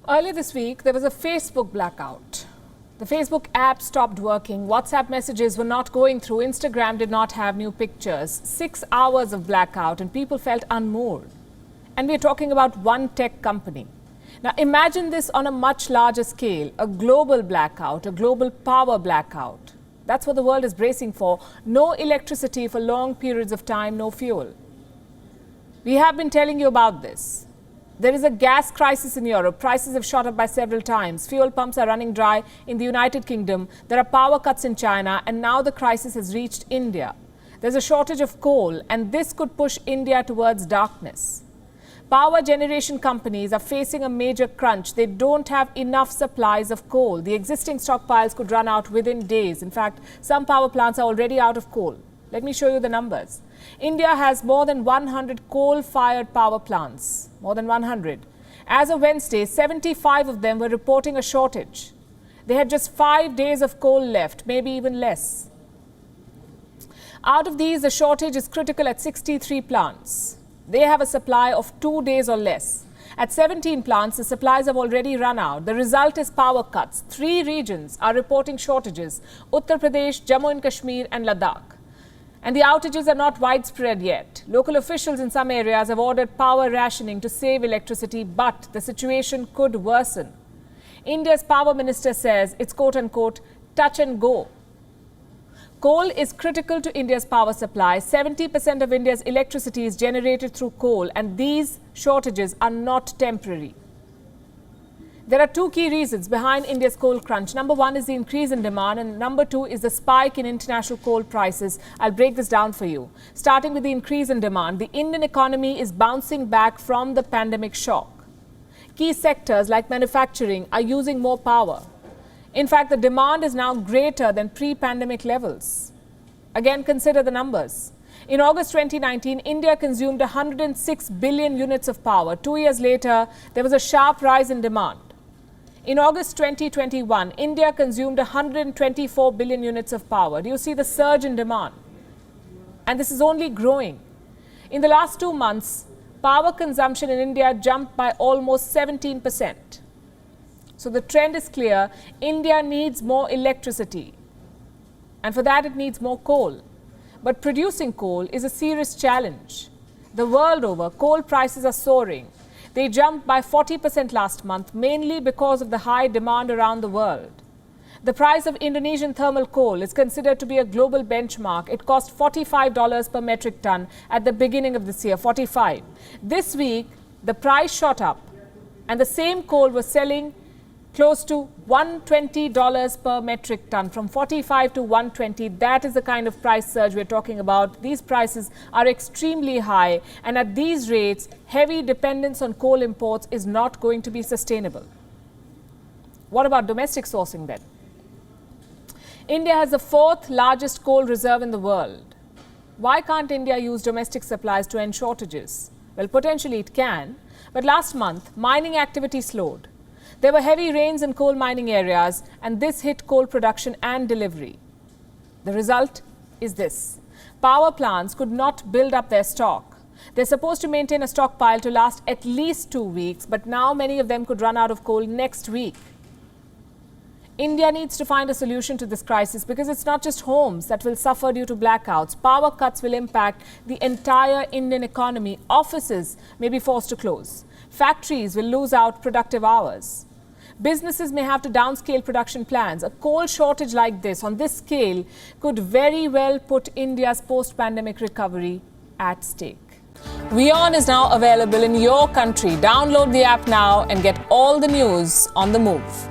Earlier this week, there was a Facebook blackout. The Facebook app stopped working, WhatsApp messages were not going through, Instagram did not have new pictures. 6 hours of blackout and people felt unmoored. And we're talking about one tech company. Now imagine this on a much larger scale, a global blackout, a global power blackout. That's what the world is bracing for. No electricity for long periods of time, no fuel. We have been telling you about this. There is a gas crisis in Europe. Prices have shot up by several times. Fuel pumps are running dry in the United Kingdom. There are power cuts in China, and now the crisis has reached India. There's a shortage of coal, and this could push India towards darkness. Power generation companies are facing a major crunch. They don't have enough supplies of coal. The existing stockpiles could run out within days. In fact, some power plants are already out of coal. Let me show you the numbers. India has more than 100 coal-fired power plants, more than 100. As of Wednesday, 75 of them were reporting a shortage. They had just 5 days of coal left, maybe even less. Out of these, the shortage is critical at 63 plants. They have a supply of 2 days or less. At 17 plants, the supplies have already run out. The result is power cuts. 3 regions are reporting shortages: Uttar Pradesh, Jammu and Kashmir and Ladakh. And the outages are not widespread yet. Local officials in some areas have ordered power rationing to save electricity, but the situation could worsen. India's power minister says it's quote-unquote touch and go. Coal is critical to India's power supply. 70% of India's electricity is generated through coal, and these shortages are not temporary. There are 2 key reasons behind India's coal crunch. Number 1 is the increase in demand, and number 2 is the spike in international coal prices. I'll break this down for you. Starting with the increase in demand, the Indian economy is bouncing back from the pandemic shock. Key sectors like manufacturing are using more power. In fact, the demand is now greater than pre-pandemic levels. Again, consider the numbers. In August 2019, India consumed 106 billion units of power. 2 years later, there was a sharp rise in demand. In August 2021, India consumed 124 billion units of power. Do you see the surge in demand? And this is only growing. In the last 2 months, power consumption in India jumped by almost 17%. So the trend is clear. India needs more electricity. And for that, it needs more coal. But producing coal is a serious challenge. The world over, coal prices are soaring. They jumped by 40% last month, mainly because of the high demand around the world. The price of Indonesian thermal coal is considered to be a global benchmark. It cost $45 per metric ton at the beginning of this year, 45. This week, the price shot up, and the same coal was selling close to $120 per metric ton, from 45 to 120. That is the kind of price surge we're talking about. These prices are extremely high, and at these rates, heavy dependence on coal imports is not going to be sustainable. What about domestic sourcing then? India has the 4th largest coal reserve in the world. Why can't India use domestic supplies to end shortages? Well, potentially it can, but last month, mining activity slowed. There were heavy rains in coal mining areas, and this hit coal production and delivery. The result is this: power plants could not build up their stock. They're supposed to maintain a stockpile to last at least 2 weeks, but now many of them could run out of coal next week. India needs to find a solution to this crisis, because it's not just homes that will suffer due to blackouts. Power cuts will impact the entire Indian economy. Offices may be forced to close. Factories will lose out productive hours. Businesses may have to downscale production plans. A coal shortage like this, on this scale, could very well put India's post-pandemic recovery at stake. WION is now available in your country. Download the app now and get all the news on the move.